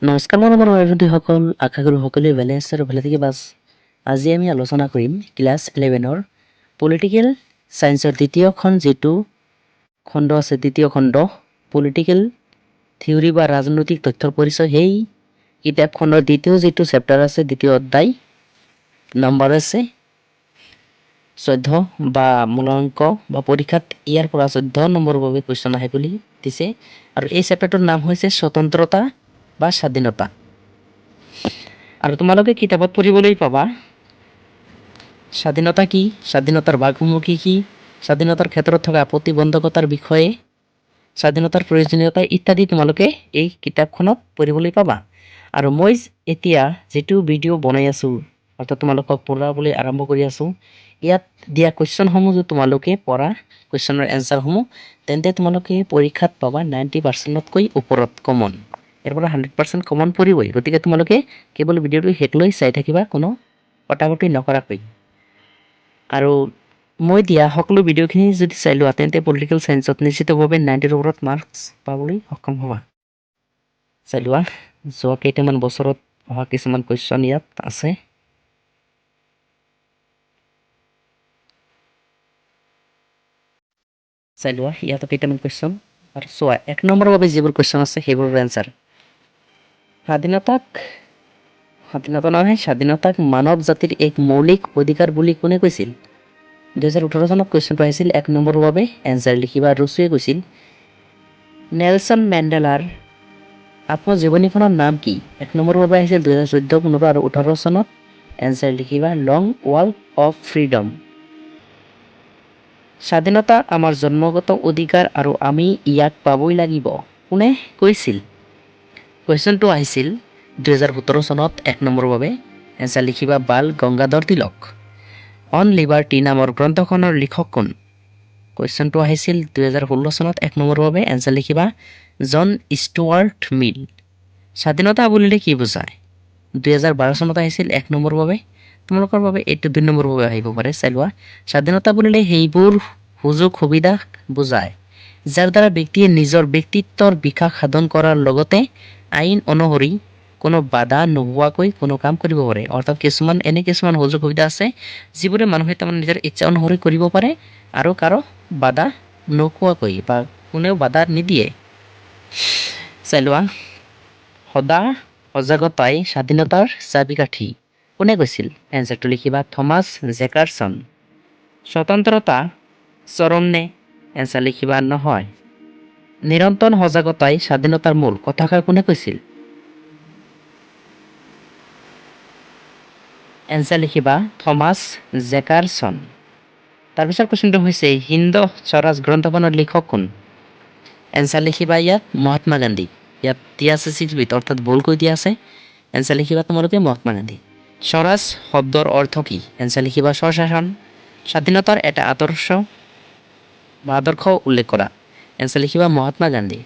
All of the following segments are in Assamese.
নমস্কাৰ মৰমৰ বন্ধুসকল, আশা কৰোঁ সকলোৱে ভালে আছে আৰু ভালে থাকি বাছ। আজি আমি আলোচনা কৰিম ক্লাছ 11ৰ পলিটিকেল ছায়েন্সৰ যিটো খণ্ড আছে, দ্বিতীয় খণ্ড পলিটিকেল থিয়ৰী বা ৰাজনৈতিক তথ্যৰ পৰিচয়। সেই কিতাপখনৰ দ্বিতীয় যিটো চেপ্টাৰ আছে, দ্বিতীয় অধ্যায়, নম্বৰ আছে 14 বা মূলাংক বা পৰীক্ষাত ইয়াৰ পৰা 14 নম্বৰৰ বাবে কুৱেশ্যন আহে বুলি দিছে। আৰু এই চেপ্টাৰটোৰ নাম হৈছে স্বতন্ত্ৰতা বা স্বাধীনতা। আৰু তোমালোকে কিতাপত পঢ়িবলৈ পাবা স্বাধীনতা কি, স্বাধীনতাৰ ভাগসমূহ কি, স্বাধীনতাৰ ক্ষেত্ৰত থকা প্ৰতিবন্ধকতাৰ বিষয়ে, স্বাধীনতাৰ প্ৰয়োজনীয়তা ইত্যাদি তোমালোকে এই কিতাপখনত পঢ়িবলৈ পাবা। আৰু মই এতিয়া যিটো ভিডিঅ' বনাই আছোঁ, অৰ্থাৎ তোমালোকক পঢ়াবলৈ আৰম্ভ কৰি আছোঁ, ইয়াত দিয়া কুৱেশ্যনসমূহ যদি তোমালোকে পঢ়া, কুৱেশ্যনৰ এনচাৰসমূহ, তেন্তে তোমালোকে পৰীক্ষাত পাবা 90%তকৈ ওপৰত কমন। ইয়াৰ পৰা 100% কমন পৰিবই। গতিকে তোমালোকে কেৱল ভিডিঅ'টো শেষলৈ চাই থাকিবা, কোনো কটাকটি নকৰাকৈ। আৰু মই দিয়া সকলো ভিডিঅ'খিনি যদি চাই লোৱা, তেন্তে পলিটিকেল ছায়েন্সত নিশ্চিতভাৱে 90ৰ ওপৰত মাৰ্কছ পাবলৈ সক্ষম হ'বা। চাই লোৱা, যোৱা কেইটামান বছৰত অহা কিছুমান কুৱেশ্যন ইয়াত আছে। চাই লোৱা, ইয়াত কেইটামান কুৱেশ্যন। আৰু চোৱা, 1 নম্বৰৰ বাবে যিবোৰ কুৱেশ্যন আছে সেইবোৰৰ এনচাৰ। স্বাধীনতাক মানৱ জাতিৰ এক মৌলিক অধিকাৰ বুলি কোনে কৈছিল? 2018 চনত কুৱেশ্যনটো আহিছিল। 1 নম্বৰৰ বাবে এনচাৰ লিখিবা। ৰুচুৱে কৈছিল নেলছন মেণ্ডেলাৰ আত্মজীৱনীখনৰ নাম কি? 1 নম্বৰৰ বাবে আহিছিল 2014, 15 আৰু 18 চনত। এনচাৰ লিখিবা লং ৱাক অফ ফ্ৰীডম। স্বাধীনতা আমাৰ জন্মগত অধিকাৰ আৰু আমি ইয়াক পাবই লাগিব, কোনে কৈছিল? কুৱেশ্যনটো আহিছিল 2017 চনত। 1 নম্বৰৰ বাবে এনচাৰ লিখিবা বাল গংগাধৰ তিলক। অন লিবাৰ্টি নামৰ গ্ৰন্থখনৰ লিখক কোন? কুৱেশ্যনটো আহিছিল 2016 চনত। 1 নম্বৰৰ বাবে এনচাৰ লিখিবা জন ষ্টুৱাৰ্ট মিল। স্বাধীনতা বুলিলে কি বুজায়? 2012 চনত আহিছিল। 1 নম্বৰৰ বাবে। তোমালোকৰ বাবে এইটো 2 নম্বৰৰ বাবে আহিব পাৰে। চাই লোৱা, স্বাধীনতা বুলিলে সেইবোৰ সুযোগ সুবিধা বুজায় যাৰ দ্বাৰা ব্যক্তিয়ে নিজৰ ব্যক্তিত্বৰ বিকাশ সাধন কৰাৰ লগতে আইন অনুসৰি কোনো বাধা নোহোৱাকৈ কোনো কাম কৰিব পাৰে। অৰ্থাৎ কিছুমান সুযোগ সুবিধা আছে যিবোৰে মানুহে তাৰমানে নিজৰ ইচ্ছা অনুসৰি কৰিব পাৰে আৰু কাৰো বাধা নোখোৱাকৈ, বা কোনেও বাধা নিদিয়ে। চাই লোৱা, সজাগতাই স্বাধীনতাৰ চাবিকাঠি, কোনে কৈছিল? এনচাৰটো লিখিবা থমাছ জেফাৰচন। স্বতন্ত্ৰতা চৰম নে? এনচাৰ লিখিবা নহয়। নিৰন্তৰ সজাগতাই স্বাধীনতাৰ মূল, কথাষাৰ কোনে কৈছিল? এনচাৰ লিখিবা থমাছ জেফাৰচন। তাৰপিছত কুৱেশ্যনটো হৈছে হিন্দ স্বৰাজ গ্ৰন্থখনৰ লিখক কোন? এনচাৰ লিখিবা ইয়াত মহাত্মা গান্ধী। ইয়াত দিয়া আছে 6 বিট, অৰ্থাৎ ভুলকৈ দিয়া আছে। এনচাৰ লিখিবা তোমালোকে মহাত্মা গান্ধী। স্বৰাজ শব্দৰ অৰ্থ কি? এনচাৰ লিখিবা স্বশাসন। স্বাধীনতাৰ এটা আদৰ্শ উল্লেখ কৰা। এনচাৰ লিখিবা মহাত্মা গান্ধী।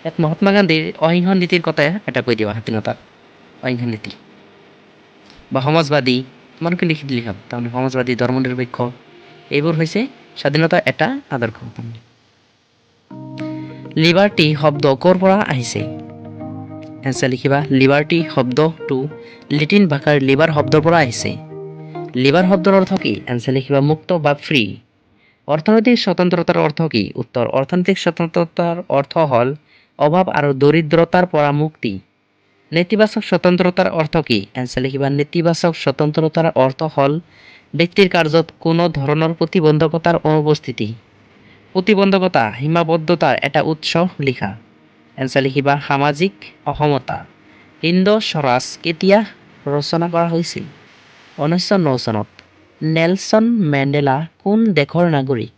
ইয়াত মহাত্মা গান্ধীৰ অহিংস নীতিৰ কথা এটা কৈ দিবা। স্বাধীনতাৰ অহিংস নীতি বা সমাজবাদী, তোমালোকে লিখি দিলে হ'ল। তাৰমানে সমাজবাদী, ধৰ্মনিৰপেক্ষ, এইবোৰ হৈছে স্বাধীনতাৰ এটা আদৰ্শ। লিবাৰ্টি শব্দ ক'ৰ পৰা আহিছে? এনচাৰ লিখিবা লিবাৰ্টি শব্দটো লেটিন ভাষাৰ লিবাৰ শব্দৰ পৰা আহিছে। লিবাৰ শব্দৰ অৰ্থ কি? এনচাৰ লিখিবা মুক্ত বা ফ্ৰী। অৰ্থনৈতিক স্বতন্ত্ৰতাৰ অৰ্থ কি? উত্তৰ, অৰ্থনৈতিক স্বতন্ত্ৰতাৰ অৰ্থ হ'ল অভাৱ আৰু দৰিদ্ৰতাৰ পৰা মুক্তি। নেতিবাচক স্বতন্ত্ৰতাৰ অৰ্থ কি? এনচাৰ লিখিবা নেতিবাচক স্বতন্ত্ৰতাৰ অৰ্থ হ'ল ব্যক্তিৰ কাৰ্যত কোনো ধৰণৰ প্ৰতিবন্ধকতাৰ অনুপস্থিতি। প্ৰতিবন্ধকতা সীমাবদ্ধতাৰ এটা উৎস লিখা। এনচাৰ লিখিবা সামাজিক অসমতা। হিন্দ স্বৰাজ কেতিয়া ৰচনা কৰা হৈছিল? 1909 চনত। নেলছন মেণ্ডেলা কোন দেশৰ নাগৰিক?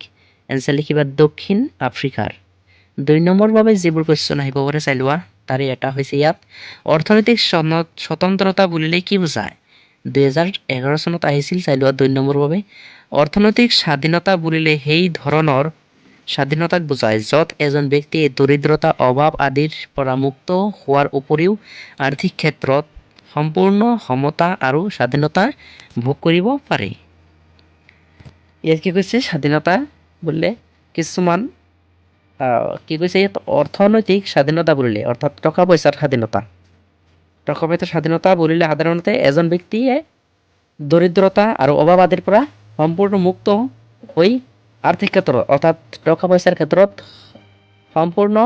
এনচাৰ লিখিবা দক্ষিণ আফ্ৰিকাৰ। 2 নম্বৰৰ বাবে যিবোৰ কুৱেশ্যন আহিব পাৰে চাই লোৱা। তাৰে এটা হৈছে ইয়াত অৰ্থনৈতিক স্বতন্ত্ৰতা বুলিলে কি বুজায়? 2011 চনত আহিছিল। চাই লোৱা 2 নম্বৰৰ বাবে। অৰ্থনৈতিক স্বাধীনতা বুলিলে সেই ধৰণৰ স্বাধীনতাক বুজায় য'ত এজন ব্যক্তিয়ে দৰিদ্ৰতা, অভাৱ আদিৰ পৰা মুক্ত হোৱাৰ উপৰিও আৰ্থিক ক্ষেত্ৰত সম্পূৰ্ণ সমতা আৰু স্বাধীনতা ভোগ কৰিব পাৰে। ইয়াত কি কৈছে? স্বাধীনতা বুলিলে কিছুমান কি কৈছে ইয়াত অৰ্থনৈতিক স্বাধীনতা বুলিলে অৰ্থাৎ টকা পইচাৰ স্বাধীনতা। টকা পইচাৰ স্বাধীনতা বুলিলে সাধাৰণতে এজন ব্যক্তিয়ে দৰিদ্ৰতা আৰু অভাৱ আদিৰ পৰা সম্পূৰ্ণ মুক্ত হৈ আৰ্থিক ক্ষেত্ৰত অৰ্থাৎ টকা পইচাৰ ক্ষেত্ৰত সম্পূৰ্ণ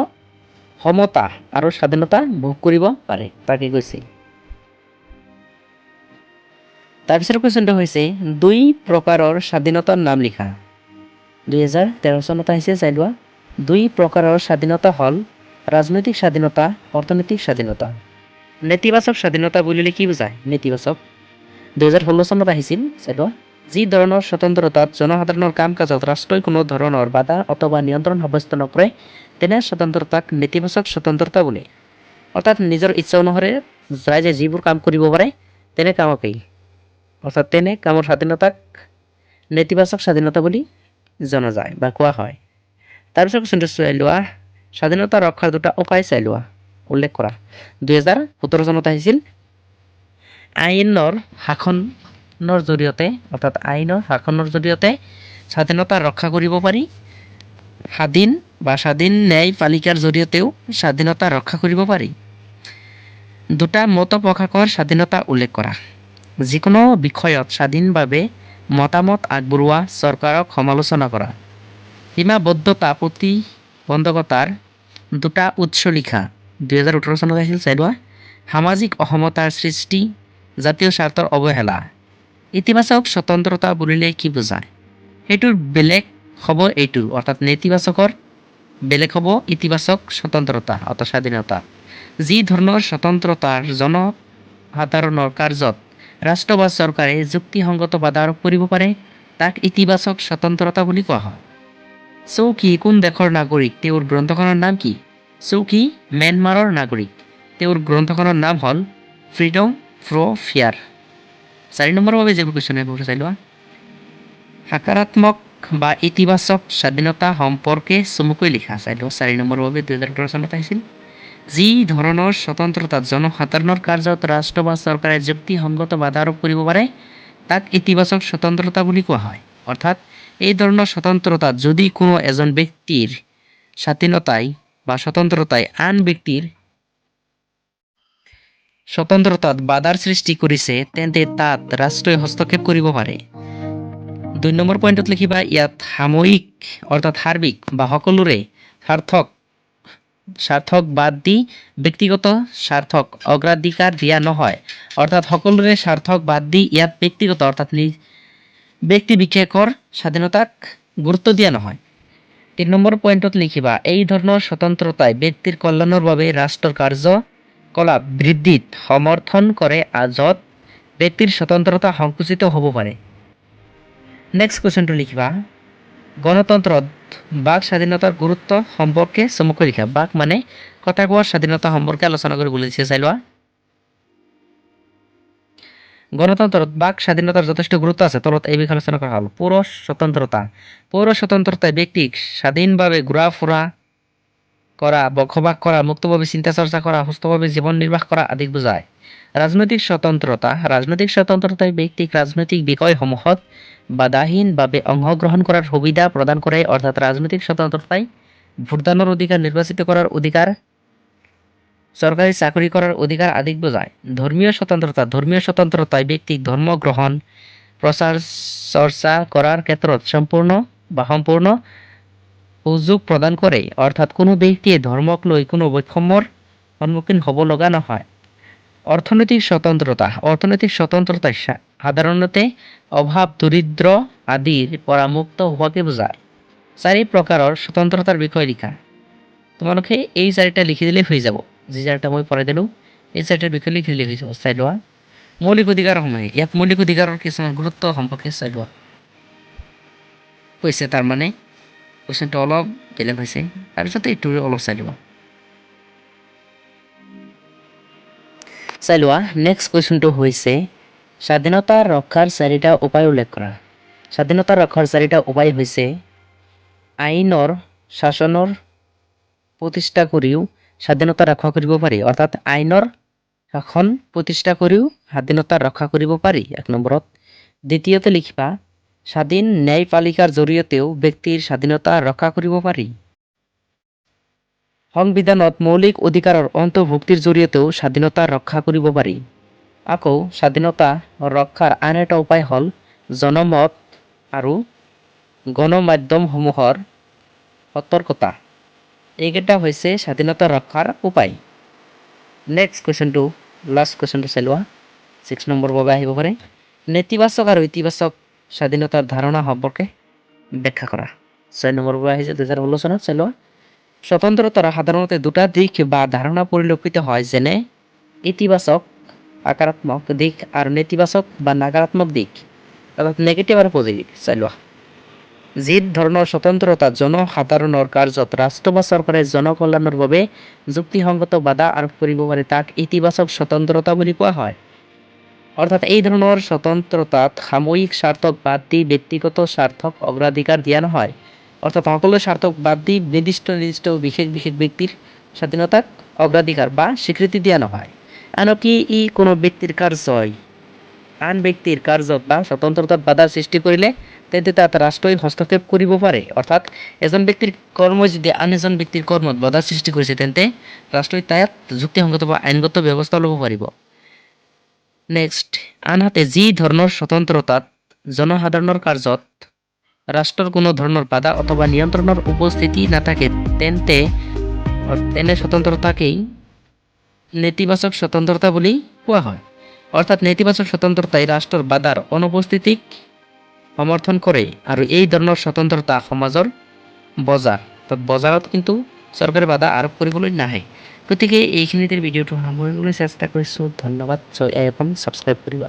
সমতা আৰু স্বাধীনতা ভোগ কৰিব পাৰে তাকে কৈছে। তাৰপিছৰ কুৱেশ্যনটো হৈছে 2 প্ৰকাৰৰ স্বাধীনতাৰ নাম লিখা। 2013 চনত আহিছে চাই লোৱা। 2 প্ৰকাৰৰ স্বাধীনতা হ'ল ৰাজনৈতিক স্বাধীনতা, অৰ্থনৈতিক স্বাধীনতা। নেতিবাচক স্বাধীনতা বুলিলে কি বুজায়? নেতিবাচক 2016 চনত আহিছিল চাই লোৱা। যি ধৰণৰ স্বতন্ত্ৰতাত জনসাধাৰণৰ কাম কাজত ৰাষ্ট্ৰই কোনো ধৰণৰ বাধা অথবা নিয়ন্ত্ৰণ সাব্যস্ত নকৰে তেনে স্বতন্ত্ৰতাক নেতিবাচক স্বতন্ত্ৰতা বোলে। অৰ্থাৎ নিজৰ ইচ্ছা অনুসৰি ৰাইজে যিবোৰ কাম কৰিব পাৰে তেনে কামকেই অৰ্থাৎ তেনে কামৰ স্বাধীনতাক নেতিবাচক স্বাধীনতা বুলি জনা যায় বা কোৱা হয়। তাৰপিছত কুৱেশ্যনটো চাই লোৱা। স্বাধীনতা ৰক্ষাৰ 2টা উপায় চাই লোৱা উল্লেখ কৰা। 2017 চনত আহিছিল। আইনৰ শাসনৰ জৰিয়তে অৰ্থাৎ আইনৰ শাসনৰ জৰিয়তে স্বাধীনতা ৰক্ষা কৰিব পাৰি। স্বাধীন ন্যায়পালিকাৰ জৰিয়তেও স্বাধীনতা ৰক্ষা কৰিব পাৰি। 2টা মত প্ৰকাশৰ স্বাধীনতা উল্লেখ কৰা। যিকোনো বিষয়ত স্বাধীনভাৱে মতামত আগবঢ়োৱা, চৰকাৰক সমালোচনা কৰা। সীমাবদ্ধতা প্ৰতিবন্ধকতাৰ 2টা উৎস লিখা। 2018 চনত আহিছিল চাই লোৱা। সামাজিক অসমতাৰ সৃষ্টি, জাতীয় স্বাৰ্থৰ অৱহেলা। ইতিবাচক স্বতন্ত্ৰতা বুলিলে কি বুজায়? সেইটোৰ বেলেগ হ'ব এইটোৰ অৰ্থাৎ নেতিবাচকৰ বেলেগ হ'ব ইতিবাচক স্বতন্ত্ৰতা অৰ্থাৎ স্বাধীনতা। যি ধৰণৰ স্বতন্ত্ৰতাৰ জনসাধাৰণৰ কাৰ্যত ৰাষ্ট্ৰ বা চৰকাৰে যুক্তিসংগত বাধা আৰোপ কৰিব পাৰে তাক ইতিবাচক স্বতন্ত্ৰতা বুলি কোৱা হয়। চৌকি কোন দেশৰ নাগৰিক? তেওঁৰ গ্ৰন্থখনৰ নাম কি? চৌকি ম্যানমাৰৰ নাগৰিক। তেওঁৰ গ্ৰন্থখনৰ নাম হ'ল ফ্ৰীডম ফ্ৰ ফিয়াৰ। 4 নম্বৰৰ বাবে যিবোৰ কুৱেশ্যন এইবোৰ চাই লোৱা। সাকাৰাত্মক বা ইতিবাচক স্বাধীনতা সম্পৰ্কে চমুকৈ লিখা চাই লোৱা। 4 নম্বৰৰ বাবে 2018 চনত আহিছিল। যি ধৰণৰ স্বতন্ত্ৰতাত জনসাধাৰণৰ কাৰ্যত ৰাষ্ট্ৰ বা চৰকাৰে যুক্তিসংগত বাধা আৰোপ কৰিব পাৰে তাক ইতিবাচক স্বতন্ত্ৰতা বুলি কোৱা হয়। অৰ্থাৎ এই ধৰণৰ স্বতন্ত্ৰতাত যদি কোনো এজন ব্যক্তিৰ স্বাধীনতাই বা স্বতন্ত্ৰতাই আন ব্যক্তিৰ স্বতন্ত্ৰতাত বাধাৰ সৃষ্টি কৰিছে তেন্তে তাত ৰাষ্ট্ৰই হস্তক্ষেপ কৰিব পাৰে। 2 নম্বৰ পইণ্টত লিখিবা ইয়াত সাময়িক অৰ্থাৎ সাৰ্বিক বা সকলোৰে স্বাৰ্থক বাদ দি ব্যক্তিগত স্বাৰ্থক অগ্ৰাধিকাৰ দিয়া নহয়। অৰ্থাৎ সকলোৰে স্বাৰ্থক বাদ দি ইয়াত ব্যক্তিগত অৰ্থাৎ ব্যক্তি বিশেষৰ স্বাধীনতাক গুৰুত্ব দিয়া নহয়। 3 নম্বৰ পইণ্টত লিখিবা এই ধৰণৰ স্বতন্ত্ৰতাই ব্যক্তিৰ কল্যাণৰ বাবে ৰাষ্ট্ৰৰ কাৰ্যকলাপ বৃদ্ধিত সমৰ্থন কৰে য'ত ব্যক্তিৰ স্বতন্ত্ৰতা সংকুচিত হ'ব পাৰে। নেক্সট কুৱেশ্যনটো লিখিবা গণতন্ত্ৰত বাক স্বাধীনতাৰ গুৰুত্ব সম্পৰ্কে চমুকৈ লিখা। বাক মানে কথা কোৱাৰ স্বাধীনতা সম্পৰ্কে আলোচনা কৰিব দিছে চাই লোৱা। গণতন্ত্ৰত বাক স্বাধীনতাৰ যথেষ্ট গুৰুত্ব আছে। তলত এই বিষয়ে আলোচনা কৰা হ'ল। পৌৰ স্বতন্ত্ৰতা। পৌৰ স্বতন্ত্ৰতাই ব্যক্তিক স্বাধীনভাৱে ঘূৰা ফুৰা কৰা, বসবাস কৰা, মুক্তভাৱে চিন্তা চৰ্চা কৰা, সুস্থভাৱে জীৱন নিৰ্বাহ কৰা আদিক বুজায়। ৰাজনৈতিক স্বতন্ত্ৰতা। ৰাজনৈতিক স্বতন্ত্ৰতাই ব্যক্তিক ৰাজনৈতিক বিষয়সমূহত বাধাহীনভাৱে অংশগ্ৰহণ কৰাৰ সুবিধা প্ৰদান কৰে। অৰ্থাৎ ৰাজনৈতিক স্বতন্ত্ৰতাই ভোটদানৰ অধিকাৰ, নিৰ্বাচিত কৰাৰ অধিকাৰ, চৰকাৰী চাকৰি কৰাৰ অধিকাৰ আদিক বুজায়। ধৰ্মীয় স্বতন্ত্ৰতা। ধৰ্মীয় স্বতন্ত্ৰতাই ব্যক্তিক ধৰ্ম গ্ৰহণ, প্ৰচাৰ চৰ্চা কৰাৰ ক্ষেত্ৰত সম্পূৰ্ণ সুযোগ প্ৰদান কৰে। অৰ্থাৎ কোনো ব্যক্তিয়ে ধৰ্মক লৈ কোনো বৈষম্যৰ সন্মুখীন হ'ব লগা নহয়। অৰ্থনৈতিক স্বতন্ত্ৰতা। অৰ্থনৈতিক স্বতন্ত্ৰতাই সাধাৰণতে অভাৱ, দৰিদ্ৰ আদিৰ পৰা মুক্ত হোৱাকে বুজায়। 4 প্ৰকাৰৰ স্বতন্ত্ৰতাৰ বিষয়ে লিখা। তোমালোকে এই 4টা লিখি দিলেই হৈ যাব। যি 4টা মই পঢ়াই দিলোঁ এই 4টাৰ বিষয়ে লিখি দিলেই হৈ যাব। চাই লোৱা মৌলিক অধিকাৰসমূহ। ইয়াত মৌলিক অধিকাৰৰ কিছুমান গুৰুত্ব সম্পৰ্কে চাই লোৱা কৈছে। তাৰমানে কুৱেশ্যনটো অলপ বেলেগ হৈছে। তাৰপিছতে এইটো অলপ চাই লোৱা। চাই লোৱা নেক্সট কুৱেশ্যনটো হৈছে স্বাধীনতা ৰক্ষাৰ 4টা উপায় উল্লেখ কৰা। স্বাধীনতা ৰক্ষাৰ 4টা উপায় হৈছে আইনৰ শাসনৰ প্ৰতিষ্ঠা কৰিও স্বাধীনতা ৰক্ষা কৰিব পাৰি। অৰ্থাৎ আইনৰ শাসন প্ৰতিষ্ঠা কৰিও স্বাধীনতা ৰক্ষা কৰিব পাৰি 1 নম্বৰত। দ্বিতীয়তে লিখিবা স্বাধীন ন্যায়পালিকাৰ জৰিয়তেও ব্যক্তিৰ স্বাধীনতা ৰক্ষা কৰিব পাৰি। সংবিধানত মৌলিক অধিকাৰৰ অন্তৰ্ভুক্তিৰ জৰিয়তেও স্বাধীনতা ৰক্ষা কৰিব পাৰি। আকৌ স্বাধীনতা ৰক্ষাৰ আন এটা উপায় হ'ল জনমত আৰু গণমাধ্যমসমূহৰ সতৰ্কতা। এইকেইটা হৈছে স্বাধীনতা ৰক্ষাৰ উপায়। নেক্সট কুৱেশ্যনটো লাষ্ট কুৱেশ্যনটো চাই লোৱা 6 নম্বৰ বাবে আহিব পাৰে। নেতিবাচক আৰু ইতিবাচক স্বাধীনতাৰ ধাৰণা সম্পৰ্কে ব্যাখ্যা কৰা। 6 নম্বৰ বাবে আহিছে 2016 চনত চাই লোৱা। স্বতন্ত্ৰতাৰ সাধাৰণতে দুটা দিশ বা ধাৰণা পৰিলক্ষিত হয়, যেনে ইতিবাচক আকাৰাত্মক দিশ আৰু নেতিবাচক বা নাকাৰাত্মক দিশ, অৰ্থাৎ নেগেটিভ আৰু পজিটিভ। চাই লোৱা। যি ধৰণৰ স্বতন্ত্ৰতা জনসাধাৰণৰ কাৰ্যত ৰাষ্ট্ৰ বা চৰকাৰে জনকল্যাণৰ বাবে যুক্তিসংগত বাধা আৰোপ কৰিব পাৰে তাক ইতিবাচক স্বতন্ত্ৰতা বুলি কোৱা হয়। অৰ্থাৎ এই ধৰণৰ স্বতন্ত্ৰতাত সামূহিক স্বাৰ্থক বাদ দি ব্যক্তিগত স্বাৰ্থক অগ্ৰাধিকাৰ দিয়া নহয়। অৰ্থাৎ সকলো স্বাৰ্থক বাদ দি নিৰ্দিষ্ট বিশেষ ব্যক্তিৰ স্বাধীনতাক অগ্ৰাধিকাৰ বা স্বীকৃতি দিয়া নহয়। আনকি ই কোনো ব্যক্তিৰ কাৰ্যই আন ব্যক্তিৰ কাৰ্যত বা স্বতন্ত্ৰতাত বাধা সৃষ্টি কৰিলে তেন্তে তাত ৰাষ্ট্ৰই হস্তক্ষেপ কৰিব পাৰে। অৰ্থাৎ এজন ব্যক্তিৰ কৰ্মই যদি আন এজন ব্যক্তিৰ কৰ্মত বাধা সৃষ্টি কৰিছে তেন্তে ৰাষ্ট্ৰই তাত যুক্তিসংগত বা আইনগত ব্যৱস্থা ল'ব পাৰিব। নেক্সট, আনহাতে যি ধৰণৰ স্বতন্ত্ৰতাত জনসাধাৰণৰ কাৰ্যত ৰাষ্ট্ৰৰ কোনো ধৰণৰ বাধা অথবা নিয়ন্ত্ৰণৰ উপস্থিতি নাথাকে তেনে স্বতন্ত্ৰতাকেই নেতিবাচক স্বতন্ত্ৰতা বুলি কোৱা হয়। অৰ্থাৎ নেতিবাচক স্বতন্ত্ৰতাই ৰাষ্ট্ৰৰ বাধাৰ অনুপস্থিতিক সমৰ্থন কৰে আৰু এই ধৰণৰ স্বতন্ত্ৰতা সমাজৰ বজাৰত কিন্তু চৰকাৰে বাধা আৰোপ কৰিবলৈ নাহে। গতিকে এইখিনিতে ভিডিঅ'টো সামৰিবলৈ চেষ্টা কৰিছোঁ। ধন্যবাদ। ছাবস্ক্ৰাইব কৰিবা।